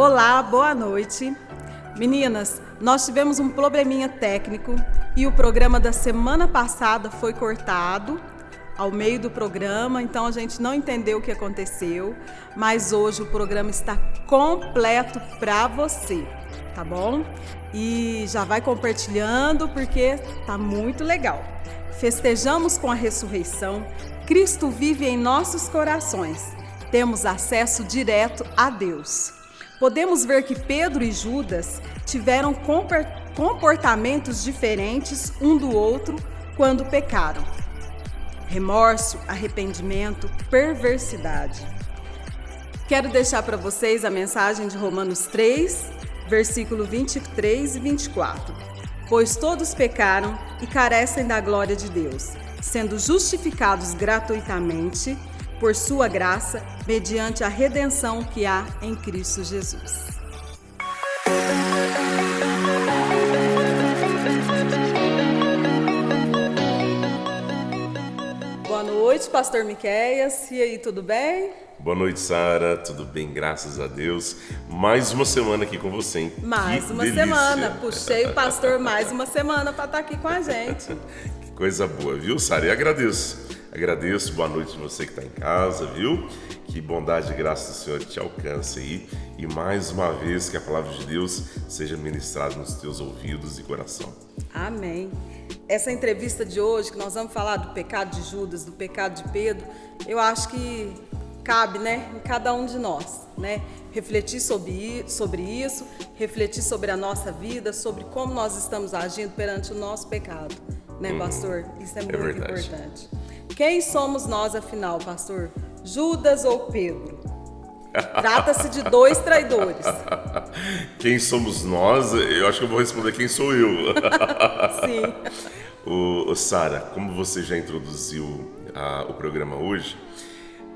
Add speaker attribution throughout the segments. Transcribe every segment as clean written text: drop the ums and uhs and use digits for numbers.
Speaker 1: Olá, boa noite. Meninas, nós tivemos um probleminha técnico e o programa da semana passada foi cortado ao meio do programa, então a gente não entendeu o que aconteceu, mas hoje o programa está completo para você, tá bom? E já vai compartilhando porque tá muito legal. Festejamos com a ressurreição, Cristo vive em nossos corações, temos acesso direto a Deus. Podemos ver que Pedro e Judas tiveram comportamentos diferentes um do outro quando pecaram. Remorso, arrependimento, perversidade. Quero deixar para vocês a mensagem de Romanos 3, versículo 23 e 24. Pois todos pecaram e carecem da glória de Deus, sendo justificados gratuitamente por sua graça, mediante a redenção que há em Cristo Jesus. Boa noite, pastor Miqueias. E aí, tudo bem?
Speaker 2: Boa noite, Sara. Tudo bem, graças a Deus. Mais uma semana aqui com você, hein?
Speaker 1: Mais uma semana. Puxei o pastor mais uma semana para estar aqui com a gente.
Speaker 2: Que coisa boa, viu, Sara? E agradeço, boa noite a você que está em casa, viu? Que bondade e graça do Senhor te alcance aí. E mais uma vez que a palavra de Deus seja ministrada nos teus ouvidos e coração.
Speaker 1: Amém. Essa entrevista de hoje, que nós vamos falar do pecado de Judas, do pecado de Pedro, eu acho que cabe, né, em cada um de nós, né? Refletir sobre isso, refletir sobre a nossa vida, sobre como nós estamos agindo perante o nosso pecado, né, pastor? Isso é muito importante. Quem somos nós, afinal, pastor? Judas ou Pedro? Trata-se de dois traidores.
Speaker 2: Quem somos nós? Eu acho que eu vou responder quem sou eu.
Speaker 1: Sim.
Speaker 2: Sara, como você já introduziu o programa hoje,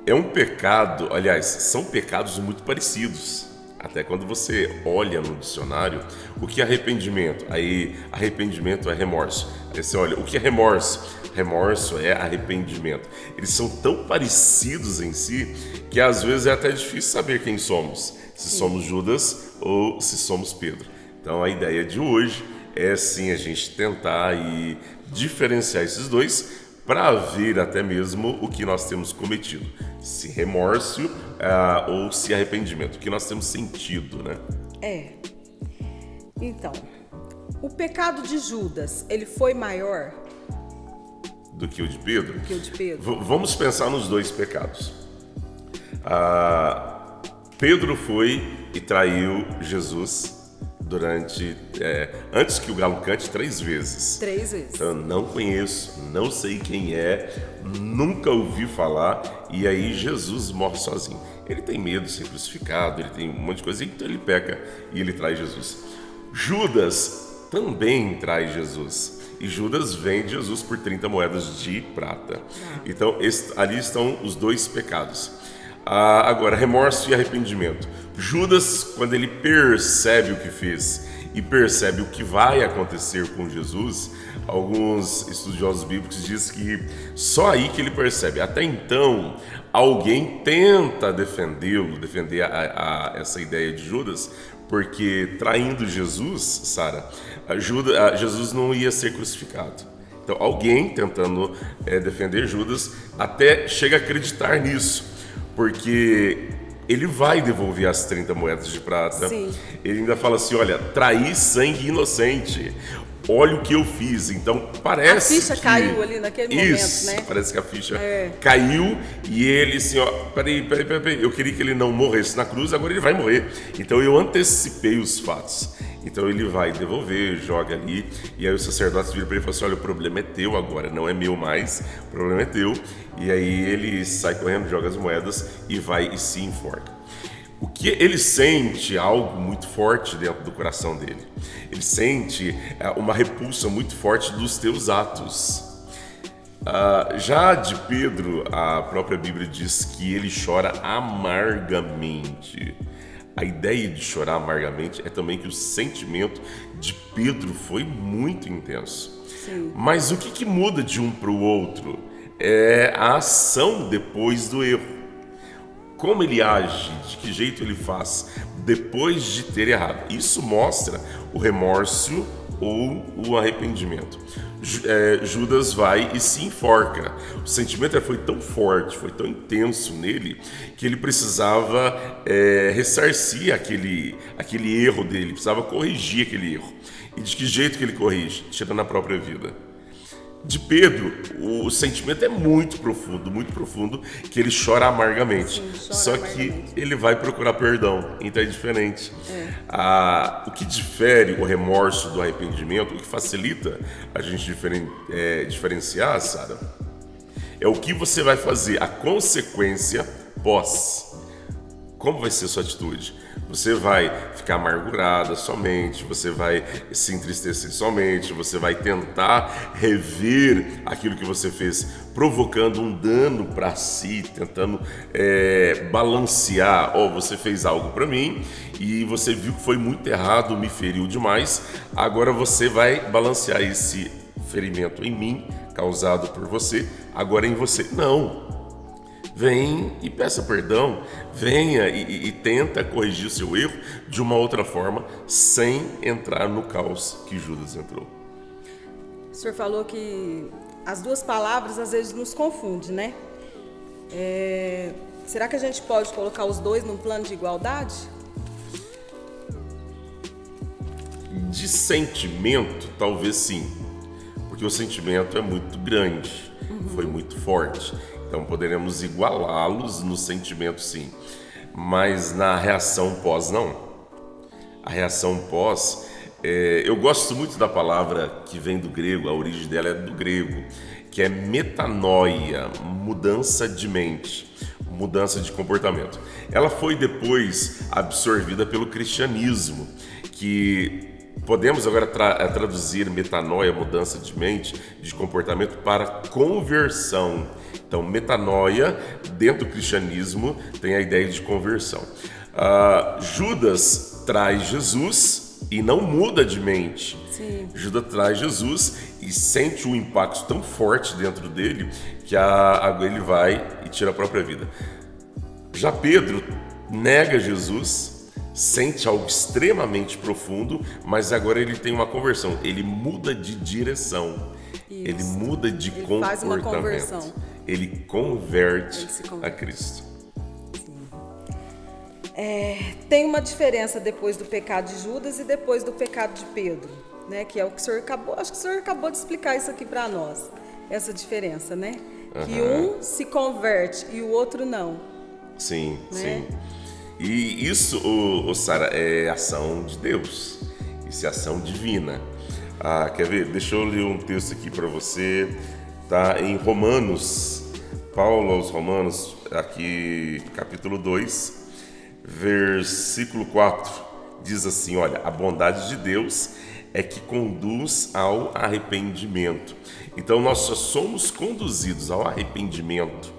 Speaker 2: é um pecado, aliás, são pecados muito parecidos. Até quando você olha no dicionário, o que é arrependimento? Aí, arrependimento é remorso. Aí você olha, o que é remorso? Remorso é arrependimento. Eles são tão parecidos em si que às vezes é até difícil saber quem somos. Se somos Judas ou se somos Pedro. Então a ideia de hoje é sim a gente tentar e diferenciar esses dois para ver até mesmo o que nós temos cometido. Se remorso ou se arrependimento. O que nós temos sentido, né?
Speaker 1: Então, o pecado de Judas, ele foi maior
Speaker 2: do que o de Pedro? Vamos pensar nos dois pecados. Pedro foi e traiu Jesus antes que o galo cante 3 vezes.
Speaker 1: 3 vezes.
Speaker 2: Então, eu não conheço, não sei quem é, nunca ouvi falar, e aí Jesus morre sozinho. Ele tem medo de ser crucificado, ele tem um monte de coisa, então ele peca e ele trai Jesus. Judas também trai Jesus. E Judas vende Jesus por 30 moedas de prata. Então, ali estão os dois pecados. Agora, remorso e arrependimento. Judas, quando ele percebe o que fez e percebe o que vai acontecer com Jesus, alguns estudiosos bíblicos dizem que só aí que ele percebe. Até então, alguém tenta defender essa ideia de Judas, porque traindo Jesus, Sara, Jesus não ia ser crucificado. Então, alguém tentando defender Judas até chega a acreditar nisso, porque ele vai devolver as 30 moedas de prata.
Speaker 1: Sim.
Speaker 2: Ele ainda fala assim, olha, traí sangue inocente. Olha o que eu fiz. Então parece
Speaker 1: a ficha caiu ali naquele momento, né?
Speaker 2: Parece que a ficha caiu e ele assim, ó, peraí, eu queria que ele não morresse na cruz, agora ele vai morrer. Então eu antecipei os fatos. Então ele vai devolver, joga ali, e aí o sacerdote vira para ele e fala assim, olha, o problema é teu agora, não é meu mais, o problema é teu. E aí ele sai correndo, joga as moedas e vai e se enforca. O que ele sente algo muito forte dentro do coração dele. Ele sente uma repulsa muito forte dos teus atos. Já de Pedro, a própria Bíblia diz que ele chora amargamente. A ideia de chorar amargamente é também que o sentimento de Pedro foi muito intenso.
Speaker 1: Sim.
Speaker 2: Mas o que muda de um para o outro é a ação depois do erro. como ele age, de que jeito ele faz depois de ter errado. Isso mostra o remorso ou o arrependimento. Judas vai e se enforca. O sentimento foi tão forte, foi tão intenso nele, que ele precisava ressarcir aquele erro dele, precisava corrigir aquele erro. E de que jeito que ele corrige? Tirando a própria vida. De Pedro, o sentimento é muito profundo, que ele chora amargamente.
Speaker 1: Sim, chora
Speaker 2: Só
Speaker 1: amargamente.
Speaker 2: que ele vai procurar perdão, então é diferente. O que difere o remorso do arrependimento, o que facilita a gente diferenciar, Sara, é o que você vai fazer, a consequência pós. Como vai ser a sua atitude? Você vai ficar amargurada somente, você vai se entristecer somente, você vai tentar rever aquilo que você fez, provocando um dano para si, tentando balancear. Você fez algo para mim e você viu que foi muito errado, me feriu demais, agora você vai balancear esse ferimento em mim, causado por você, agora em você. Não. Vem e peça perdão, venha e tenta corrigir o seu erro de uma outra forma, sem entrar no caos que Judas entrou.
Speaker 1: O senhor falou que as duas palavras às vezes nos confundem, né? Será que a gente pode colocar os dois num plano de igualdade?
Speaker 2: De sentimento, talvez sim, porque o sentimento é muito grande, foi muito forte. Então poderemos igualá-los no sentimento, sim, mas na reação pós, não. A reação pós, eu gosto muito da palavra que vem do grego, a origem dela é do grego, que é metanoia, mudança de mente, mudança de comportamento. Ela foi depois absorvida pelo cristianismo, que podemos agora traduzir metanoia, mudança de mente, de comportamento, para conversão. Então, metanoia, dentro do cristianismo, tem a ideia de conversão. Judas traz Jesus e não muda de mente.
Speaker 1: Sim.
Speaker 2: Judas traz Jesus e sente um impacto tão forte dentro dele que ele vai e tira a própria vida. Já Pedro nega Jesus, sente algo extremamente profundo, mas agora ele tem uma conversão, ele muda de direção.
Speaker 1: Isso.
Speaker 2: Ele muda de comportamento.
Speaker 1: Faz uma conversão.
Speaker 2: Ele converte
Speaker 1: converte
Speaker 2: a Cristo.
Speaker 1: Tem uma diferença depois do pecado de Judas e depois do pecado de Pedro, né? Que é o que o senhor acabou, acho que o senhor acabou de explicar isso aqui para nós, essa diferença, né? Que um se converte e o outro não.
Speaker 2: Sim,
Speaker 1: né?
Speaker 2: sim. E isso, Sara, é ação de Deus. Isso é ação divina. Quer ver? Deixa eu ler um texto aqui para você. Tá em Romanos, Paulo aos Romanos, aqui capítulo 2, versículo 4, diz assim, olha, a bondade de Deus é que conduz ao arrependimento. Então nós só somos conduzidos ao arrependimento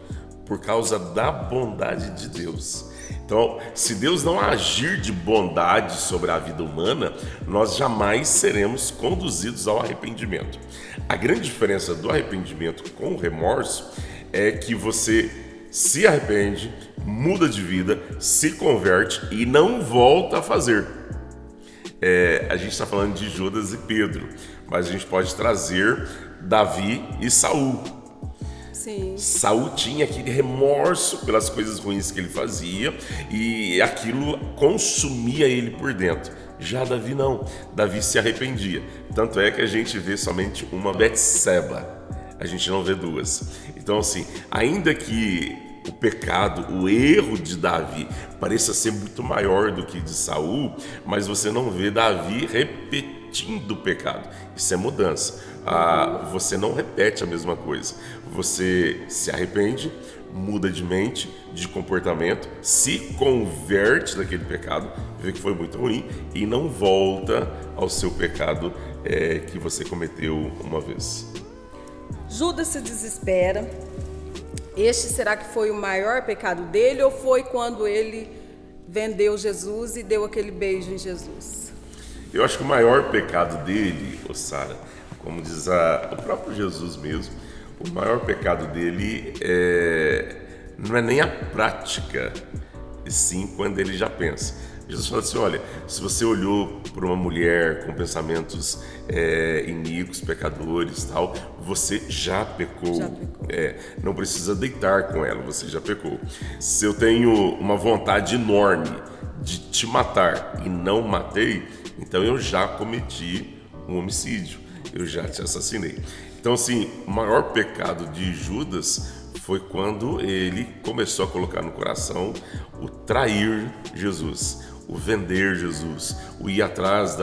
Speaker 2: por causa da bondade de Deus. Então, se Deus não agir de bondade sobre a vida humana, nós jamais seremos conduzidos ao arrependimento. A grande diferença do arrependimento com o remorso é que você se arrepende, muda de vida, se converte e não volta a fazer. A gente está falando de Judas e Pedro, mas a gente pode trazer Davi e Saul.
Speaker 1: Sim.
Speaker 2: Saul tinha aquele remorso pelas coisas ruins que ele fazia e aquilo consumia ele por dentro. Já Davi não, Davi se arrependia. Tanto é que a gente vê somente uma Betseba, a gente não vê duas. Então assim, ainda que o pecado, o erro de Davi pareça ser muito maior do que de Saul, mas você não vê Davi repetindo o pecado. Isso é mudança. Você não repete a mesma coisa. Você se arrepende, muda de mente, de comportamento, se converte daquele pecado, vê que foi muito ruim e não volta ao seu pecado que você cometeu uma vez.
Speaker 1: Judas se desespera. Este será que foi o maior pecado dele ou foi quando ele vendeu Jesus e deu aquele beijo em Jesus?
Speaker 2: Eu acho que o maior pecado dele, Sara, como diz o próprio Jesus mesmo, o maior pecado dele não é nem a prática, e sim quando ele já pensa. Jesus fala assim, olha, se você olhou para uma mulher com pensamentos iníquos, pecadores, tal, você já pecou. Não precisa deitar com ela, você já pecou. Se eu tenho uma vontade enorme de te matar e não matei, então eu já cometi um homicídio, eu já te assassinei. Então, assim, o maior pecado de Judas foi quando ele começou a colocar no coração o trair Jesus, o vender Jesus, o ir atrás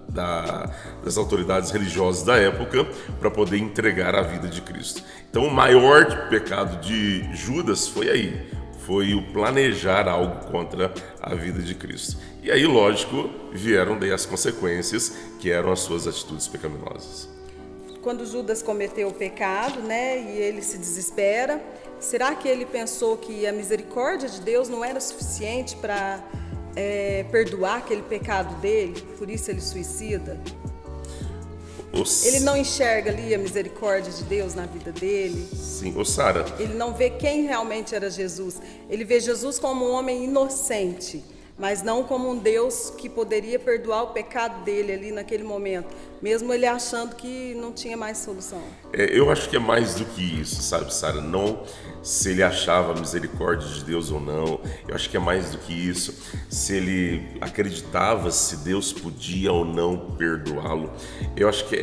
Speaker 2: das autoridades religiosas da época para poder entregar a vida de Cristo. Então, o maior pecado de Judas foi aí, foi o planejar algo contra a vida de Cristo. E aí, lógico, vieram daí as consequências, que eram as suas atitudes pecaminosas.
Speaker 1: Quando Judas cometeu o pecado, né, e ele se desespera, será que ele pensou que a misericórdia de Deus não era suficiente para perdoar aquele pecado dele? Por isso ele suicida? Ele não enxerga ali a misericórdia de Deus na vida dele?
Speaker 2: Sim, Sara.
Speaker 1: Ele não vê quem realmente era Jesus. Ele vê Jesus como um homem inocente, mas não como um Deus que poderia perdoar o pecado dele ali naquele momento, mesmo ele achando que não tinha mais solução.
Speaker 2: Eu acho que é mais do que isso, sabe, Sara? Não se ele achava a misericórdia de Deus ou não. Eu acho que é mais do que isso. Se ele acreditava se Deus podia ou não perdoá-lo. Eu acho que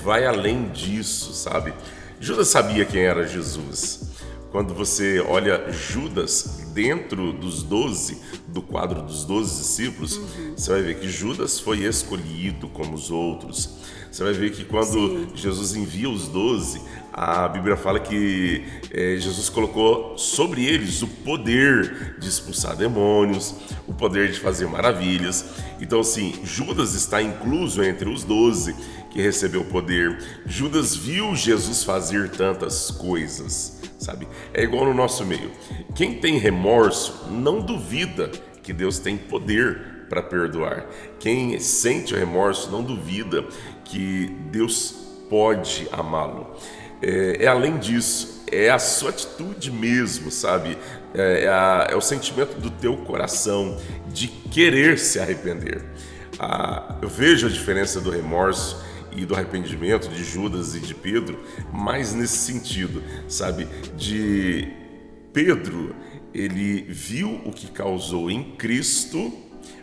Speaker 2: vai além disso, sabe? Judas sabia quem era Jesus. Quando você olha Judas dentro dos 12, do quadro dos 12 discípulos, você vai ver que Judas foi escolhido como os outros. Você vai ver que quando Jesus envia os 12, a Bíblia fala que Jesus colocou sobre eles o poder de expulsar demônios, o poder de fazer maravilhas. Então, assim, Judas está incluso entre os 12 que recebeu o poder. Judas viu Jesus fazer tantas coisas, sabe? É igual no nosso meio. Quem tem remorso não duvida que Deus tem poder para perdoar. Quem sente o remorso não duvida que Deus pode amá-lo. Além disso, é a sua atitude mesmo, sabe? É o sentimento do teu coração de querer se arrepender. Eu vejo a diferença do remorso e do arrependimento de Judas e de Pedro, mais nesse sentido, sabe? De Pedro, ele viu o que causou em Cristo,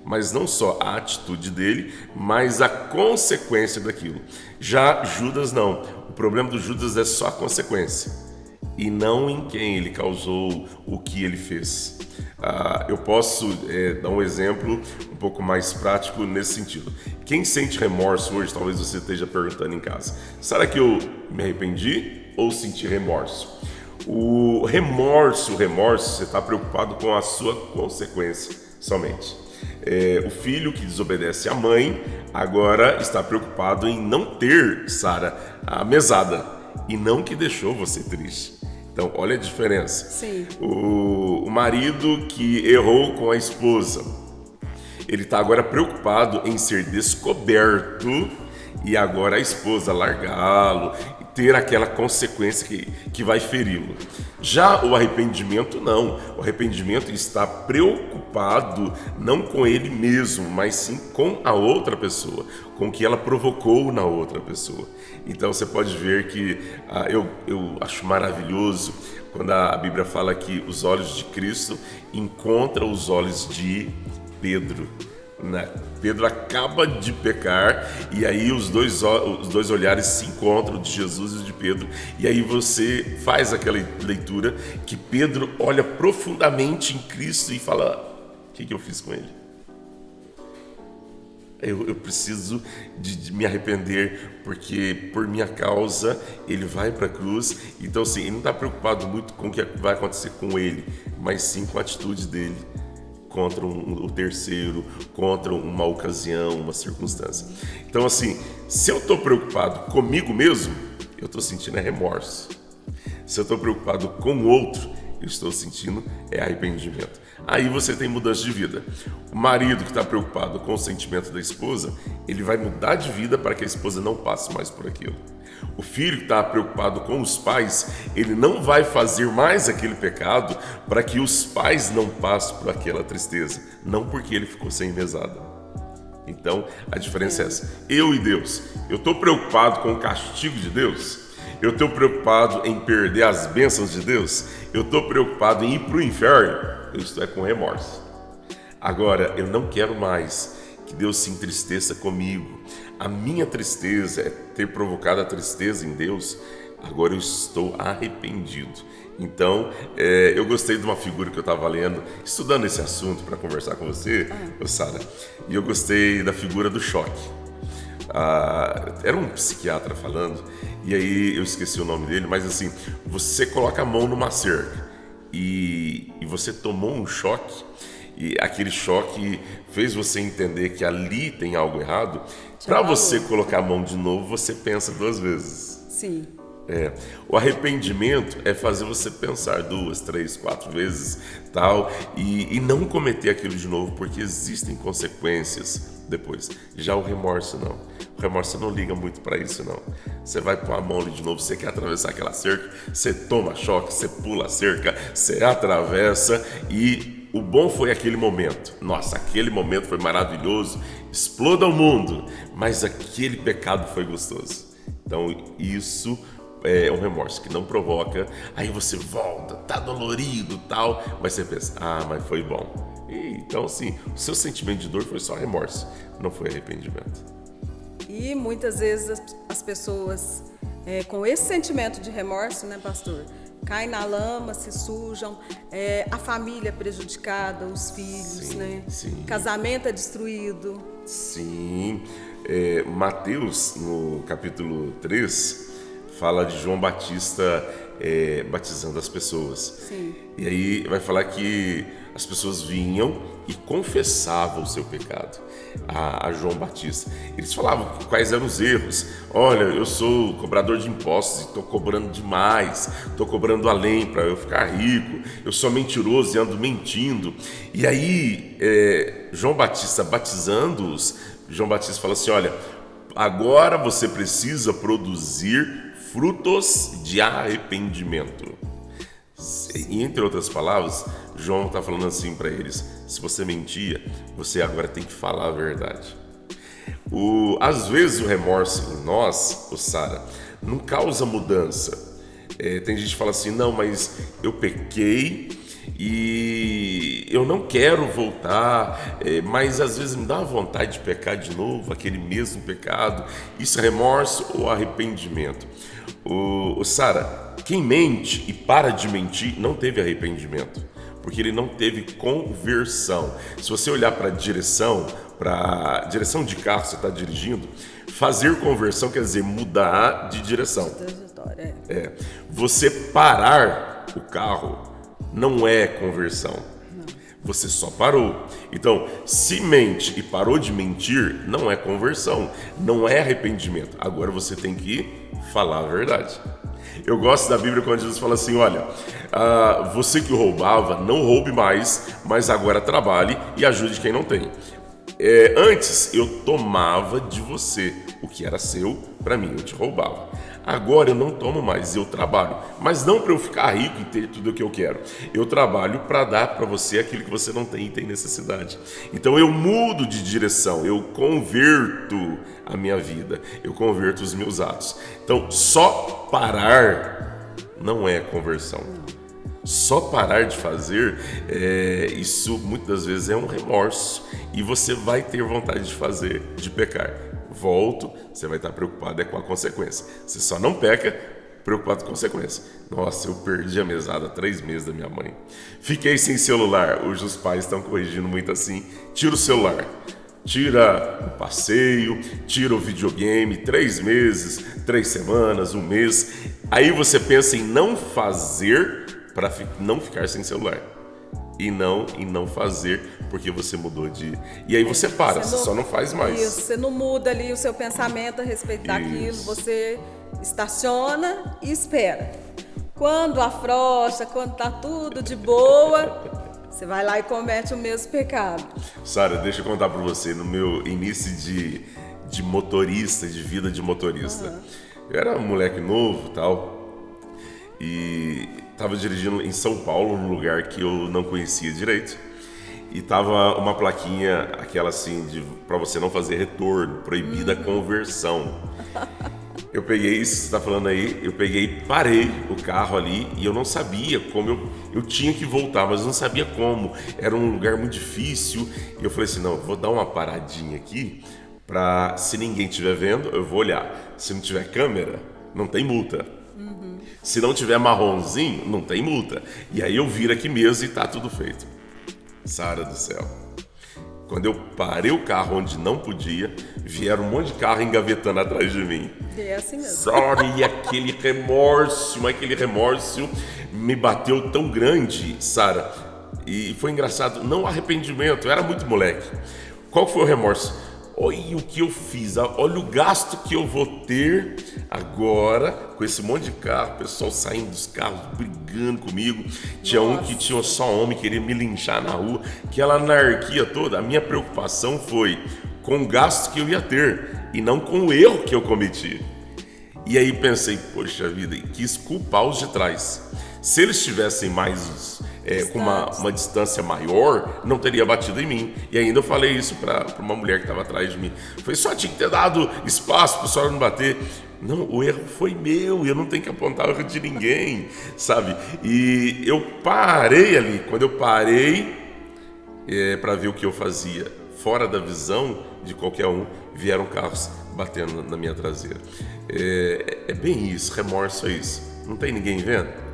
Speaker 2: mas não só a atitude dele, mas a consequência daquilo. Já Judas não. O problema do Judas é só a consequência e não em quem ele causou o que ele fez. Eu posso dar um exemplo um pouco mais prático nesse sentido. Quem sente remorso hoje, talvez você esteja perguntando em casa, será que eu me arrependi ou senti remorso? O remorso, você está preocupado com a sua consequência somente. O filho que desobedece à mãe agora está preocupado em não ter, Sara, a mesada e não que deixou você triste. Então, olha a diferença.
Speaker 1: Sim.
Speaker 2: O marido que errou com a esposa, ele está agora preocupado em ser descoberto e agora a esposa largá-lo e ter aquela consequência que vai feri-lo. Já o arrependimento não. O arrependimento está preocupado não com ele mesmo, mas sim com a outra pessoa, com o que ela provocou na outra pessoa. Então você pode ver que eu acho maravilhoso quando a Bíblia fala que os olhos de Cristo encontram os olhos de Pedro. Né? Pedro acaba de pecar e aí os dois olhares se encontram, de Jesus e de Pedro, e aí você faz aquela leitura que Pedro olha profundamente em Cristo e fala: o que eu fiz com ele? Eu preciso de me arrepender, porque por minha causa ele vai para a cruz. Então, assim, ele não está preocupado muito com o que vai acontecer com ele, mas sim com a atitude dele contra o terceiro, contra uma ocasião, uma circunstância. Então, assim, se eu estou preocupado comigo mesmo, eu estou sentindo remorso. Se eu estou preocupado com o outro, eu estou sentindo arrependimento. Aí você tem mudança de vida. O marido que está preocupado com o sentimento da esposa, ele vai mudar de vida para que a esposa não passe mais por aquilo. O filho que está preocupado com os pais, ele não vai fazer mais aquele pecado para que os pais não passem por aquela tristeza, não porque ele ficou sem mesada. Então, a diferença é essa. Eu e Deus, eu estou preocupado com o castigo de Deus? Eu estou preocupado em perder as bênçãos de Deus? Eu estou preocupado em ir para o inferno? Eu estou com remorso. Agora, eu não quero mais que Deus se entristeça comigo. A minha tristeza é ter provocado a tristeza em Deus. Agora eu estou arrependido. Então, eu gostei de uma figura que eu estava lendo, estudando esse assunto para conversar com você, Sara, e eu gostei da figura do choque. Era um psiquiatra falando, e aí eu esqueci o nome dele, mas assim, você coloca a mão numa cerca e você tomou um choque, e aquele choque fez você entender que ali tem algo errado. Para você colocar a mão de novo, você pensa 2 vezes.
Speaker 1: Sim.
Speaker 2: O arrependimento é fazer você pensar 2, 3, 4 vezes tal, e não cometer aquilo de novo, porque existem consequências depois. Já o remorso não. O remorso não liga muito para isso não. Você vai pôr a mão ali de novo, você quer atravessar aquela cerca, você toma choque, você pula a cerca, você atravessa, e o bom foi aquele momento. Nossa, aquele momento foi maravilhoso, exploda o mundo, mas aquele pecado foi gostoso. Então isso é um remorso que não provoca, aí você volta, tá dolorido tal, mas você pensa, mas foi bom. Então assim, o seu sentimento de dor foi só remorso, não foi arrependimento.
Speaker 1: E muitas vezes as pessoas com esse sentimento de remorso, né, pastor, caem na lama, se sujam, a família é prejudicada, os filhos,
Speaker 2: Sim,
Speaker 1: né?
Speaker 2: sim.
Speaker 1: Casamento é destruído.
Speaker 2: Sim, Mateus, no capítulo 3, fala de João Batista batizando as pessoas.
Speaker 1: Sim.
Speaker 2: E aí vai falar que as pessoas vinham e confessavam o seu pecado a João Batista. Eles falavam quais eram os erros. Olha, eu sou cobrador de impostos e estou cobrando demais, estou cobrando além para eu ficar rico, eu sou mentiroso e ando mentindo. E aí, João Batista batizando-os, João Batista fala assim, olha, agora você precisa produzir frutos de arrependimento. E, entre outras palavras, João está falando assim para eles, se você mentia, você agora tem que falar a verdade. Às vezes o remorso em nós, Sara, não causa mudança. Tem gente que fala assim, não, mas eu pequei e eu não quero voltar, mas às vezes me dá uma vontade de pecar de novo, aquele mesmo pecado. Isso é remorso ou arrependimento? Sara, quem mente e para de mentir não teve arrependimento, porque ele não teve conversão. Se você olhar para a direção de carro que você está dirigindo, fazer conversão quer dizer mudar de direção. Você parar o carro não é conversão. Não. Você só parou. Então, se mente e parou de mentir, não é conversão, não é arrependimento. Agora você tem que falar a verdade. Eu gosto da Bíblia quando Jesus fala assim, olha, você que roubava, não roube mais, mas agora trabalhe e ajude quem não tem. Antes eu tomava de você o que era seu, para mim eu te roubava. Agora eu não tomo mais, eu trabalho, mas não para eu ficar rico e ter tudo o que eu quero. Eu trabalho para dar para você aquilo que você não tem e tem necessidade. Então eu mudo de direção, eu converto a minha vida, eu converto os meus atos. Então só parar não é conversão. Só parar de fazer, isso muitas das vezes é um remorso e você vai ter vontade de fazer, de pecar. Volto, você vai estar preocupado com a consequência. Você só não peca preocupado com a consequência. Nossa, eu perdi a mesada 3 meses da minha mãe. Fiquei sem celular. Hoje os pais estão corrigindo muito assim. Tira o celular. Tira o passeio, tira o videogame, 3 meses, 3 semanas, 1 mês. Aí você pensa em não fazer para não ficar sem celular. E não fazer porque você mudou de... E aí você para, você só não faz mais.
Speaker 1: Isso, você não muda ali o seu pensamento a respeito daquilo, você estaciona e espera. Quando afrouxa, quando tá tudo de boa, Você vai lá e comete o mesmo pecado.
Speaker 2: Sara, deixa eu contar para você, no meu início de motorista, de vida de motorista. Eu era um moleque novo e tal, e estava dirigindo em São Paulo, num lugar que eu não conhecia direito. E tava uma plaquinha, aquela assim, para você não fazer retorno, proibida a conversão. Eu peguei isso que você está falando aí, eu peguei, parei o carro ali e eu não sabia como eu tinha que voltar, mas eu não sabia como. Era um lugar muito difícil e eu falei assim, não, eu vou dar uma paradinha aqui para, se ninguém estiver vendo, eu vou olhar. Se não tiver câmera, não tem multa. Se não tiver marronzinho, não tem multa. E aí eu viro aqui mesmo e tá tudo feito. Sara do céu. Quando eu parei o carro onde não podia, vieram um monte de carro engavetando atrás de mim.
Speaker 1: É assim mesmo.
Speaker 2: Sorry, e aquele remorso me bateu tão grande, Sara. E foi engraçado, não arrependimento, eu era muito moleque. Qual foi o remorso? Olha o que eu fiz, olha o gasto que eu vou ter agora com esse monte de carro, o pessoal saindo dos carros, brigando comigo. Tinha um que tinha só homem, queria me linchar na rua, aquela anarquia toda. A minha preocupação foi com o gasto que eu ia ter e não com o erro que eu cometi. E aí pensei, poxa vida, e quis culpar os de trás. Se eles tivessem mais... com uma distância maior, não teria batido em mim. E ainda eu falei isso para uma mulher que estava atrás de mim. Falei, só tinha que ter dado espaço para o senhor não bater. Não, o erro foi meu, eu não tenho que apontar o erro de ninguém, sabe? E eu parei ali, quando eu parei para ver o que eu fazia, fora da visão de qualquer um, vieram carros batendo na minha traseira. É bem isso, remorso é isso. Não tem ninguém vendo?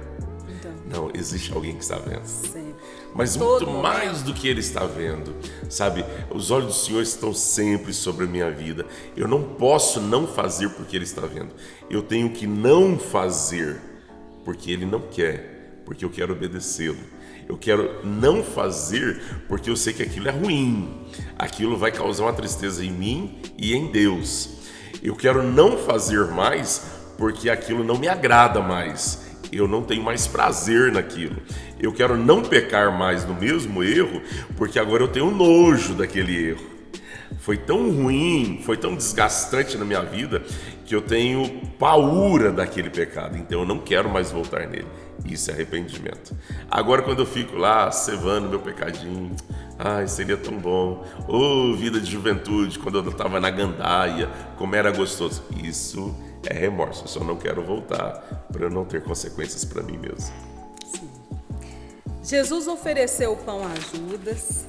Speaker 2: Não, existe alguém que está vendo.
Speaker 1: Sempre.
Speaker 2: Mas
Speaker 1: Todo
Speaker 2: muito mais do que ele está vendo, sabe? Os olhos do Senhor estão sempre sobre a minha vida. Eu não posso não fazer porque ele está vendo. Eu tenho que não fazer porque ele não quer, porque eu quero obedecê-lo. Eu quero não fazer porque eu sei que aquilo é ruim. Aquilo vai causar uma tristeza em mim e em Deus. Eu quero não fazer mais porque aquilo não me agrada mais. Eu não tenho mais prazer naquilo. Eu quero não pecar mais no mesmo erro, porque agora eu tenho nojo daquele erro. Foi tão ruim, foi tão desgastante na minha vida, que eu tenho paura daquele pecado. Então eu não quero mais voltar nele. Isso é arrependimento. Agora quando eu fico lá, cevando meu pecadinho, ai, seria tão bom. Vida de juventude, quando eu estava na gandaia, como era gostoso. Isso é remorso, eu só não quero voltar para eu não ter consequências para mim mesmo.
Speaker 1: Sim. Jesus ofereceu o pão a Judas.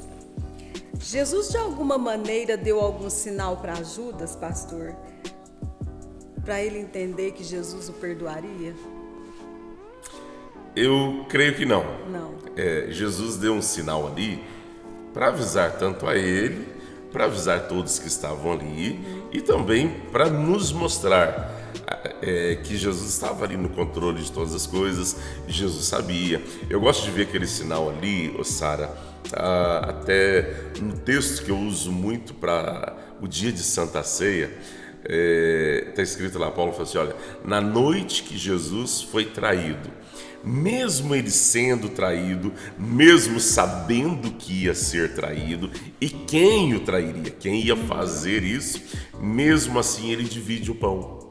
Speaker 1: Jesus de alguma maneira deu algum sinal para Judas, pastor? Para ele entender que Jesus o perdoaria?
Speaker 2: Eu creio que não.
Speaker 1: Não.
Speaker 2: Jesus deu um sinal ali para avisar tanto a ele, para avisar todos que estavam ali e também para nos mostrar que Jesus estava ali no controle de todas as coisas, Jesus sabia. Eu gosto de ver aquele sinal ali, Sara, até no texto que eu uso muito para o dia de Santa Ceia, está escrito lá, Paulo fala assim, olha, na noite que Jesus foi traído, mesmo ele sendo traído, mesmo sabendo que ia ser traído e quem o trairia, quem ia fazer isso, mesmo assim ele divide o pão.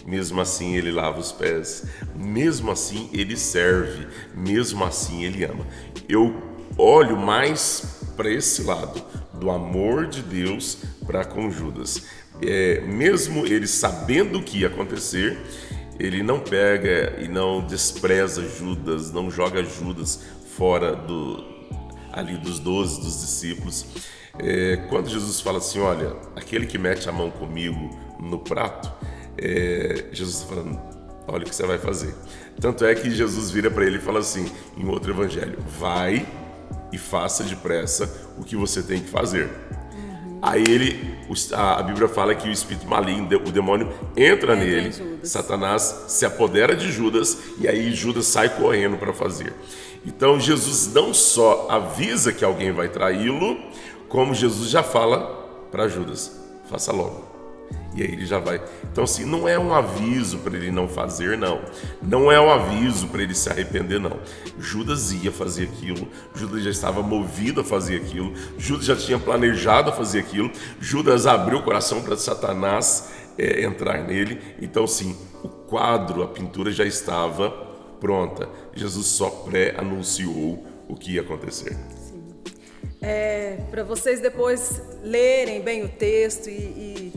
Speaker 2: Mesmo assim ele lava os pés, mesmo assim ele serve, mesmo assim ele ama. Eu olho mais para esse lado do amor de Deus para com Judas. Mesmo ele sabendo o que ia acontecer, ele não pega e não despreza Judas, não joga Judas fora ali dos 12, dos discípulos. Quando Jesus fala assim, olha, aquele que mete a mão comigo no prato, Jesus está falando, olha o que você vai fazer. Tanto é que Jesus vira para ele e fala assim, em outro evangelho, vai e faça depressa o que você tem que fazer. Aí a Bíblia fala que o espírito maligno, o demônio, entra nele, Satanás se apodera de Judas e aí Judas sai correndo para fazer. Então Jesus não só avisa que alguém vai traí-lo, como Jesus já fala para Judas, faça logo. E aí ele já vai. Então, assim, não é um aviso para ele não fazer, não. Não é um aviso para ele se arrepender, não. Judas ia fazer aquilo. Judas já estava movido a fazer aquilo. Judas já tinha planejado a fazer aquilo. Judas abriu o coração para Satanás entrar nele. Então, sim, o quadro, a pintura já estava pronta. Jesus só pré-anunciou o que ia acontecer.
Speaker 1: Para vocês depois lerem bem o texto e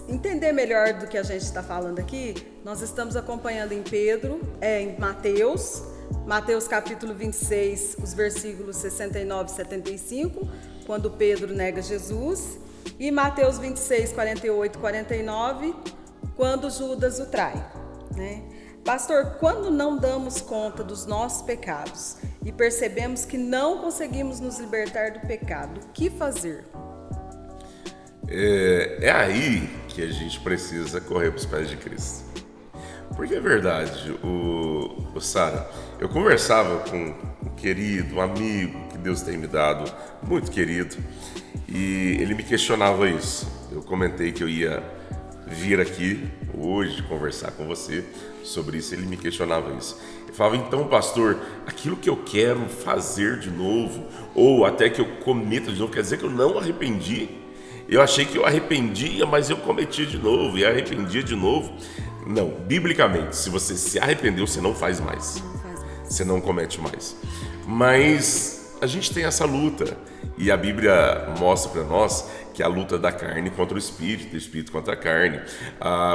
Speaker 1: entender melhor do que a gente está falando aqui, nós estamos acompanhando em em Mateus capítulo 26, os versículos 69 e 75, quando Pedro nega Jesus, e Mateus 26, 48 e 49, quando Judas o trai, né? Pastor, quando não damos conta dos nossos pecados e percebemos que não conseguimos nos libertar do pecado, o que fazer?
Speaker 2: É aí que a gente precisa correr para os pés de Cristo. Porque é verdade, Sara, eu conversava com um querido, um amigo que Deus tem me dado, muito querido, e ele me questionava isso. Eu comentei que eu ia vir aqui hoje conversar com você sobre isso, ele me questionava isso. Ele falava, então, pastor, aquilo que eu quero fazer de novo, ou até que eu cometa de novo, quer dizer que eu não arrependi? Eu achei que eu arrependia, mas eu cometia de novo, e arrependia de novo. Não, biblicamente, se você se arrependeu, você não faz mais. Você não comete mais. Mas a gente tem essa luta, e a Bíblia mostra para nós que é a luta da carne contra o espírito contra a carne.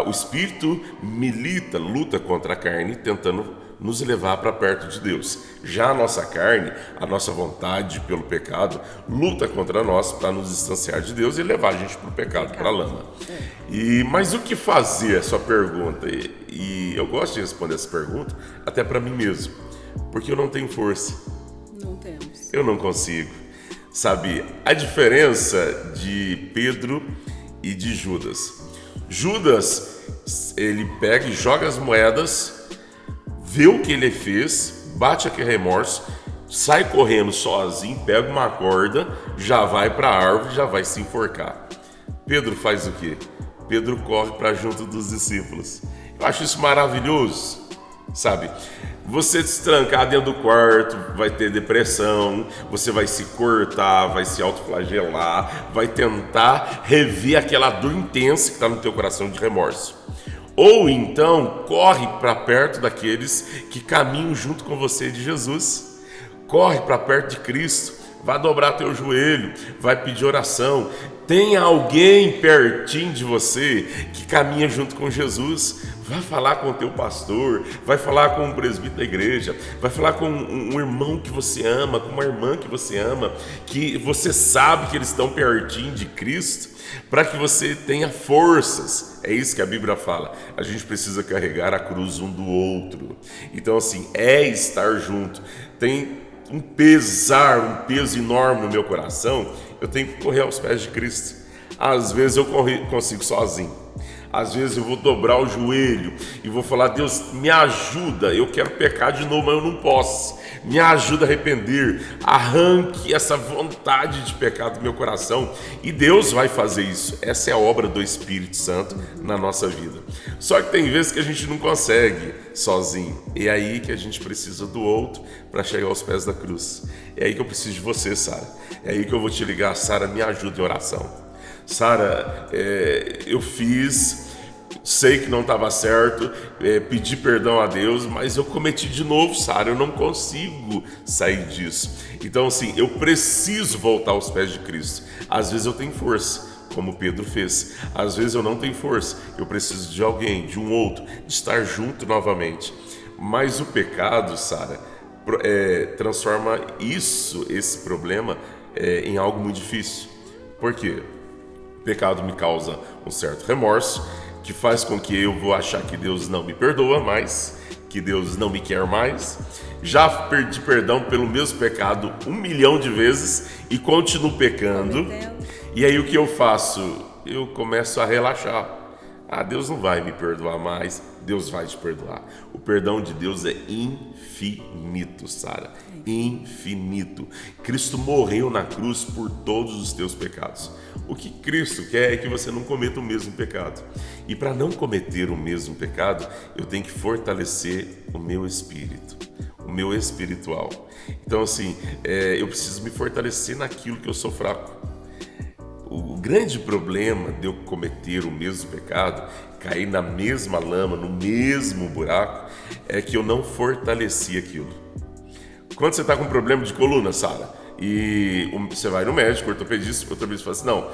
Speaker 2: O espírito luta contra a carne, tentando nos levar para perto de Deus. Já a nossa carne, a nossa vontade pelo pecado, luta contra nós para nos distanciar de Deus e levar a gente para o pecado, para a lama. Mas o que fazer, a sua pergunta? E eu gosto de responder essa pergunta até para mim mesmo, porque eu não tenho força.
Speaker 1: Não temos.
Speaker 2: Eu não consigo. Sabe, a diferença de Pedro e de Judas. Judas, ele pega e joga as moedas, vê o que ele fez, bate aquele remorso, sai correndo sozinho, pega uma corda, já vai para a árvore, já vai se enforcar. Pedro faz o quê? Pedro corre para junto dos discípulos. Eu acho isso maravilhoso, sabe? Você se trancar dentro do quarto, vai ter depressão, você vai se cortar, vai se autoflagelar, vai tentar rever aquela dor intensa que está no teu coração de remorso. Ou então, corre para perto daqueles que caminham junto com você de Jesus. Corre para perto de Cristo, vai dobrar teu joelho, vai pedir oração. Tem alguém pertinho de você que caminha junto com Jesus. Vai falar com o teu pastor, vai falar com um presbítero da igreja, vai falar com um irmão que você ama, com uma irmã que você ama, que você sabe que eles estão pertinho de Cristo, para que você tenha forças. É isso que a Bíblia fala. A gente precisa carregar a cruz um do outro. Então, assim, é estar junto. Tem um peso enorme no meu coração. Eu tenho que correr aos pés de Cristo. Às vezes eu consigo sozinho. Às vezes eu vou dobrar o joelho e vou falar, Deus, me ajuda, eu quero pecar de novo, mas eu não posso. Me ajuda a arrepender, arranque essa vontade de pecar do meu coração. E Deus vai fazer isso. Essa é a obra do Espírito Santo na nossa vida. Só que tem vezes que a gente não consegue sozinho. É aí que a gente precisa do outro para chegar aos pés da cruz. É aí que eu preciso de você, Sara. É aí que eu vou te ligar, Sara, me ajuda em oração. Sara, eu fiz, sei que não estava certo, pedi perdão a Deus, mas eu cometi de novo, Sara, eu não consigo sair disso. Então, assim, eu preciso voltar aos pés de Cristo. Às vezes eu tenho força, como Pedro fez. Às vezes eu não tenho força, eu preciso de alguém, de um outro, de estar junto novamente. Mas o pecado, Sara, transforma esse problema em algo muito difícil. Por quê? O pecado me causa um certo remorso, que faz com que eu vou achar que Deus não me perdoa mais, que Deus não me quer mais. Já perdi perdão pelo mesmo pecado 1 milhão de vezes e continuo pecando. E aí o que eu faço? Eu começo a relaxar, Ah, Deus não vai me perdoar mais. Deus vai te perdoar. O perdão de Deus é infinito, Sara. Infinito. Cristo morreu na cruz por todos os teus pecados. O que Cristo quer é que você não cometa o mesmo pecado. E para não cometer o mesmo pecado, eu tenho que fortalecer o meu espírito, o meu espiritual. Então, assim, eu preciso me fortalecer naquilo que eu sou fraco. O grande problema de eu cometer o mesmo pecado, cair na mesma lama, no mesmo buraco, é que eu não fortaleci aquilo. Quando você está com um problema de coluna, Sara, e você vai no médico, ortopedista fala assim, não,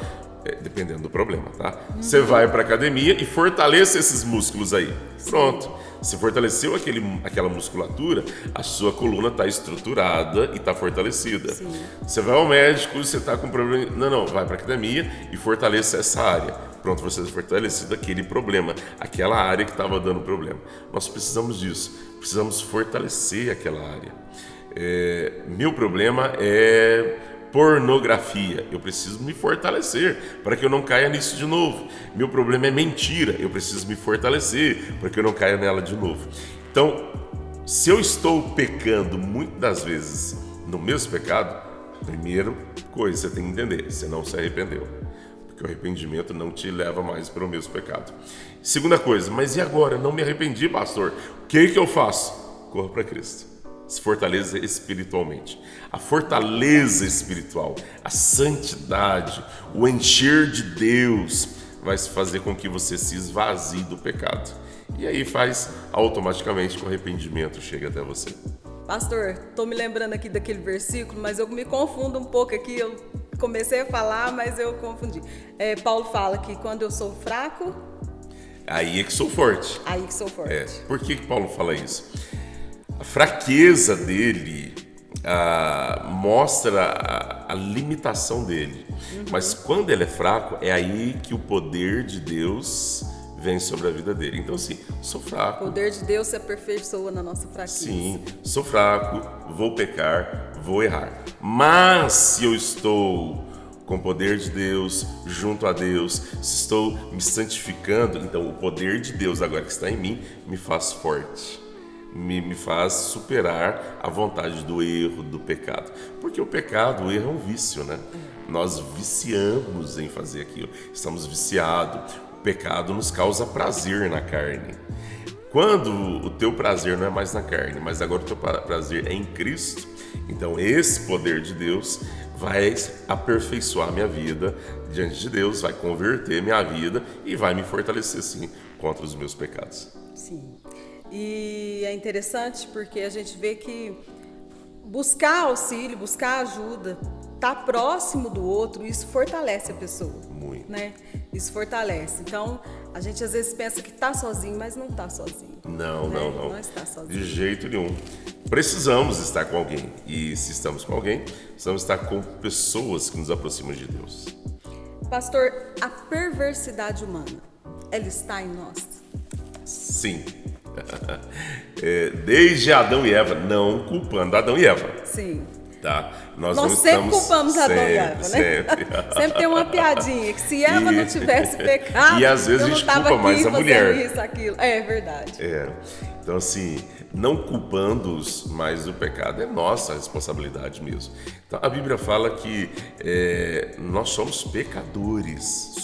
Speaker 2: dependendo do problema, tá? Você vai para academia e fortaleça esses músculos aí. Pronto. Você fortaleceu aquela musculatura, a sua coluna está estruturada e está fortalecida. Sim. Você vai ao médico, você está com problema. Não, vai para a academia e fortaleça essa área. Pronto, você fortalecido aquele problema, aquela área que estava dando problema. Nós precisamos disso, precisamos fortalecer aquela área. Meu problema é pornografia, eu preciso me fortalecer para que eu não caia nisso de novo. Meu problema é mentira, eu preciso me fortalecer para que eu não caia nela de novo. Então, se eu estou pecando muitas das vezes no mesmo pecado, primeira coisa você tem que entender, você não se arrependeu, porque o arrependimento não te leva mais para o mesmo pecado. Segunda coisa, mas e agora? Eu não me arrependi, pastor, o que eu faço? Corra para Cristo. Se fortaleça espiritualmente. A fortaleza espiritual, a santidade, o encher de Deus vai fazer com que você se esvazie do pecado. E aí faz automaticamente que o arrependimento chegue até você.
Speaker 1: Pastor, estou me lembrando aqui daquele versículo, mas eu me confundo um pouco aqui. Eu comecei a falar, mas eu confundi. Paulo fala que quando eu sou fraco...
Speaker 2: Aí é que sou forte.
Speaker 1: Aí que sou forte.
Speaker 2: Por que Paulo fala isso? A fraqueza dele mostra a limitação dele. Mas quando ele é fraco, é aí que o poder de Deus vem sobre a vida dele. Então, assim, sou fraco.
Speaker 1: O poder de Deus se aperfeiçoa na nossa fraqueza.
Speaker 2: Sim, sou fraco, vou pecar, vou errar. Mas se eu estou com o poder de Deus, junto a Deus, se estou me santificando, então o poder de Deus agora que está em mim me faz forte. Me faz superar a vontade do erro, do pecado. Porque o pecado, o erro é um vício, né? Nós viciamos em fazer aquilo. Estamos viciados. O pecado nos causa prazer na carne. Quando o teu prazer não é mais na carne, mas agora o teu prazer é em Cristo, então esse poder de Deus vai aperfeiçoar minha vida diante de Deus, vai converter minha vida e vai me fortalecer, sim, contra os meus pecados.
Speaker 1: Sim. E é interessante porque a gente vê que buscar auxílio, buscar ajuda, estar próximo do outro, isso fortalece a pessoa.
Speaker 2: Muito.
Speaker 1: Né? Isso fortalece. Então, a gente às vezes pensa que está sozinho, mas não está sozinho.
Speaker 2: Não,
Speaker 1: né?
Speaker 2: não.
Speaker 1: Não está sozinho.
Speaker 2: De jeito nenhum. Precisamos estar com alguém. E se estamos com alguém, precisamos estar com pessoas que nos aproximam de Deus.
Speaker 1: Pastor, a perversidade humana, ela está em nós?
Speaker 2: Sim. Desde Adão e Eva, não culpando Adão e Eva.
Speaker 1: Sim.
Speaker 2: Tá?
Speaker 1: Nós sempre culpamos Adão e Eva, né? Sempre tem uma piadinha, que se Eva não tivesse pecado,
Speaker 2: e às vezes
Speaker 1: eu não
Speaker 2: a gente
Speaker 1: tava
Speaker 2: culpa mais a mulher.
Speaker 1: Isso, aquilo. É verdade.
Speaker 2: Então, assim, não culpando-os, mas o pecado é nossa responsabilidade mesmo. Então, a Bíblia fala que nós somos pecadores.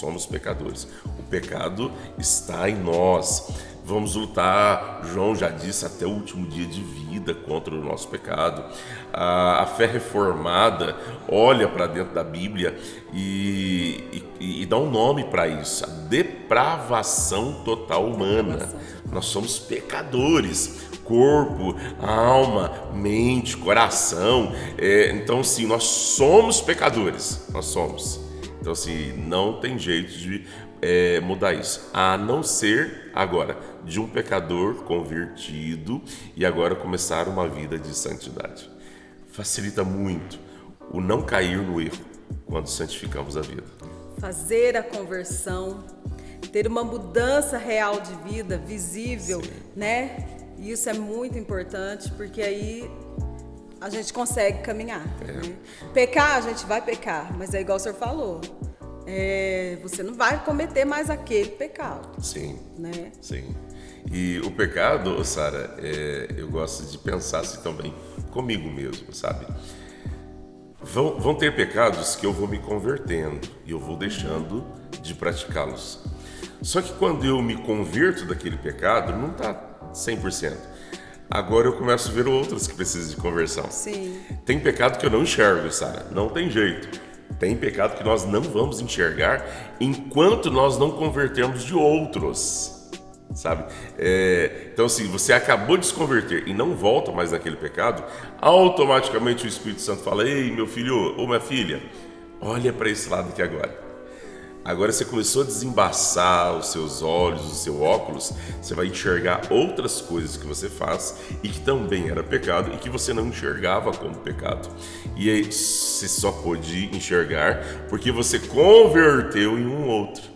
Speaker 2: O pecado está em nós. Vamos lutar, João já disse, até o último dia de vida contra o nosso pecado. A fé reformada olha para dentro da Bíblia e dá um nome para isso, a depravação total humana. Nós somos pecadores, corpo, alma, mente, coração. Então, sim, nós somos pecadores, nós somos. Então, assim, não tem jeito de mudar isso, a não ser agora de um pecador convertido e agora começar uma vida de santidade. Facilita muito o não cair no erro quando santificamos a vida.
Speaker 1: Fazer a conversão, ter uma mudança real de vida, visível, sim, né? Isso é muito importante, porque aí a gente consegue caminhar. Né? Pecar, a gente vai pecar, mas é igual o senhor falou. você não vai cometer mais aquele pecado.
Speaker 2: Sim,
Speaker 1: né?
Speaker 2: sim. E o pecado, Sara, eu gosto de pensar assim também comigo mesmo, sabe? Vão ter pecados que eu vou me convertendo e eu vou deixando de praticá-los. Só que quando eu me converto daquele pecado, não está 100%. Agora eu começo a ver outros que precisam de conversão.
Speaker 1: Sim.
Speaker 2: Tem pecado que eu não enxergo, Sara. Não tem jeito. Tem pecado que nós não vamos enxergar enquanto nós não convertermos de outros. Sabe? Então, assim, você acabou de se converter e não volta mais naquele pecado, automaticamente o Espírito Santo fala: ei, meu filho ou minha filha, olha para esse lado aqui agora. Agora você começou a desembaçar os seus olhos, o seu óculos, você vai enxergar outras coisas que você faz e que também era pecado e que você não enxergava como pecado. E aí você só pôde enxergar porque você converteu em um outro.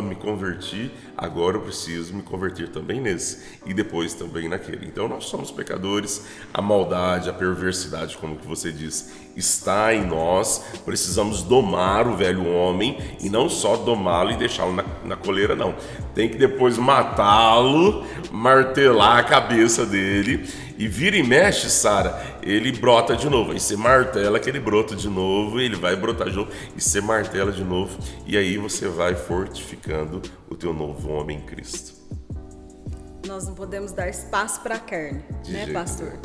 Speaker 2: Me converti, agora eu preciso me converter também nesse e depois também naquele. Então nós somos pecadores, a maldade, a perversidade, como que você diz, está em nós. Precisamos domar o velho homem e não só domá-lo e deixá-lo na coleira, não. Tem que depois matá-lo, martelar a cabeça dele e vira e mexe, Sara, ele brota de novo. Aí você martela que ele brota de novo, ele vai brotar de novo e você martela de novo e aí você vai fortificando o teu novo homem em Cristo.
Speaker 1: Nós não podemos dar espaço para a carne, né, pastor?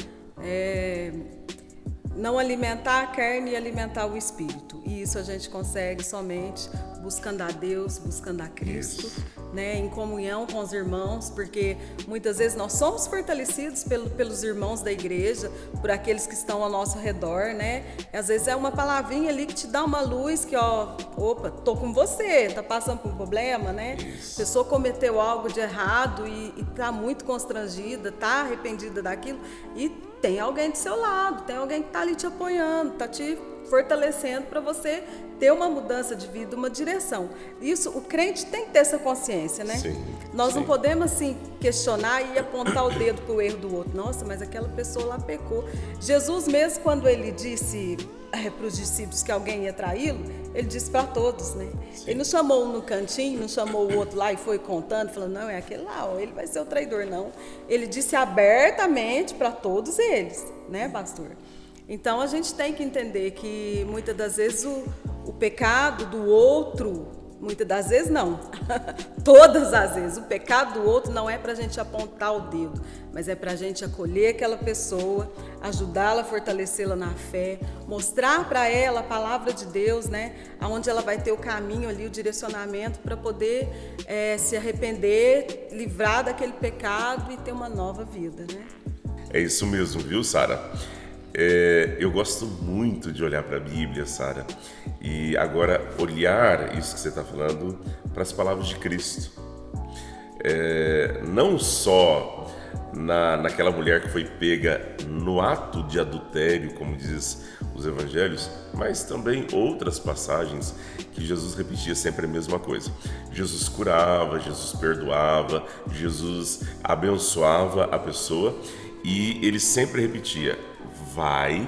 Speaker 1: Não alimentar a carne e alimentar o espírito. E isso a gente consegue somente buscando a Deus, buscando a Cristo, né, em comunhão com os irmãos, porque muitas vezes nós somos fortalecidos pelos irmãos da igreja, por aqueles que estão ao nosso redor, né? E às vezes é uma palavrinha ali que te dá uma luz que, opa, tô com você, tá passando por um problema, né? A pessoa cometeu algo de errado e tá muito constrangida, tá arrependida daquilo e tem alguém do seu lado, tem alguém que está ali te apoiando, está te fortalecendo para você ter uma mudança de vida, uma direção. Isso, o crente tem que ter essa consciência, né?
Speaker 2: Sim,
Speaker 1: Nós não podemos, assim, questionar e apontar o dedo para o erro do outro. Nossa, mas aquela pessoa lá pecou. Jesus mesmo, quando ele disse para os discípulos que alguém ia traí-lo, ele disse para todos, né? Sim. Ele não chamou um no cantinho, não chamou o outro lá e foi contando, falando, não, é aquele lá, ele vai ser o traidor, não. Ele disse abertamente para todos eles, né, pastor? Então, a gente tem que entender que, muitas das vezes, o pecado do outro, muitas das vezes não, todas as vezes, o pecado do outro não é para a gente apontar o dedo, mas é para a gente acolher aquela pessoa, ajudá-la a fortalecê-la na fé, mostrar para ela a palavra de Deus, né, onde ela vai ter o caminho ali, o direcionamento para poder se arrepender, livrar daquele pecado e ter uma nova vida, né?
Speaker 2: É isso mesmo, viu, Sara? Eu gosto muito de olhar para a Bíblia, Sara, e agora olhar isso que você está falando para as palavras de Cristo. Não só naquela mulher que foi pega no ato de adultério, como diz os evangelhos, mas também outras passagens que Jesus repetia sempre a mesma coisa. Jesus curava, Jesus perdoava, Jesus abençoava a pessoa e ele sempre repetia: vai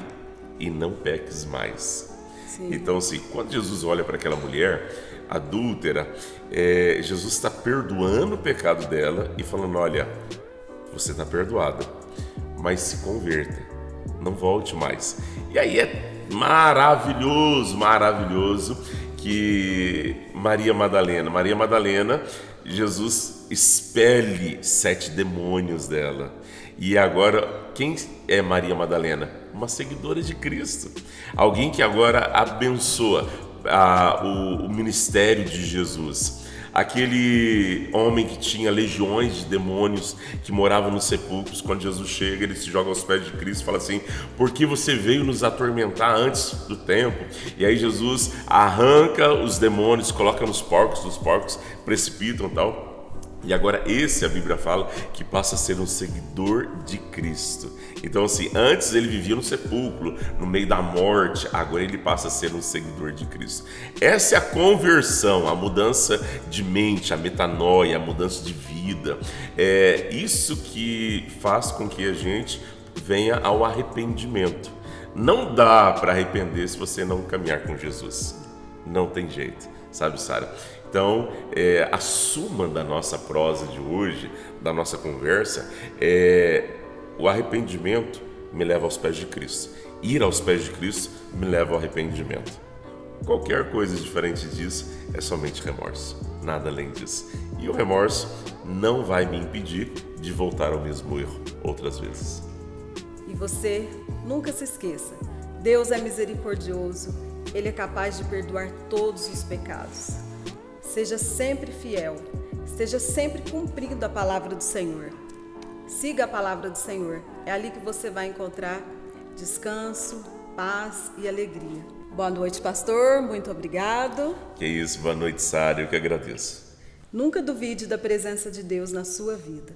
Speaker 2: e não peques mais. Sim. Então, assim, quando Jesus olha para aquela mulher adúltera, Jesus está perdoando o pecado dela e falando: olha, você está perdoada, mas se converta, não volte mais. E aí é maravilhoso, maravilhoso que Maria Madalena, Jesus expele 7 demônios dela. E agora, quem é Maria Madalena? Uma seguidora de Cristo. Alguém que agora abençoa o ministério de Jesus. Aquele homem que tinha legiões de demônios, que morava nos sepulcros, quando Jesus chega, ele se joga aos pés de Cristo e fala assim: por que você veio nos atormentar antes do tempo? E aí Jesus arranca os demônios, coloca nos porcos, os porcos precipitam e tal. E agora a Bíblia fala que passa a ser um seguidor de Cristo. Então, assim, antes ele vivia no sepulcro, no meio da morte, agora ele passa a ser um seguidor de Cristo. Essa é a conversão, a mudança de mente, a metanoia, a mudança de vida. É isso que faz com que a gente venha ao arrependimento. Não dá para arrepender se você não caminhar com Jesus. Não tem jeito, sabe, Sara? Então, a suma da nossa prosa de hoje, da nossa conversa, o arrependimento me leva aos pés de Cristo. Ir aos pés de Cristo me leva ao arrependimento. Qualquer coisa diferente disso é somente remorso, nada além disso. E o remorso não vai me impedir de voltar ao mesmo erro outras vezes.
Speaker 1: E você nunca se esqueça, Deus é misericordioso, Ele é capaz de perdoar todos os pecados. Seja sempre fiel, esteja sempre cumprindo a palavra do Senhor. Siga a palavra do Senhor, é ali que você vai encontrar descanso, paz e alegria. Boa noite, pastor, muito obrigado.
Speaker 2: Que isso, boa noite, Sara, eu que agradeço.
Speaker 1: Nunca duvide da presença de Deus na sua vida.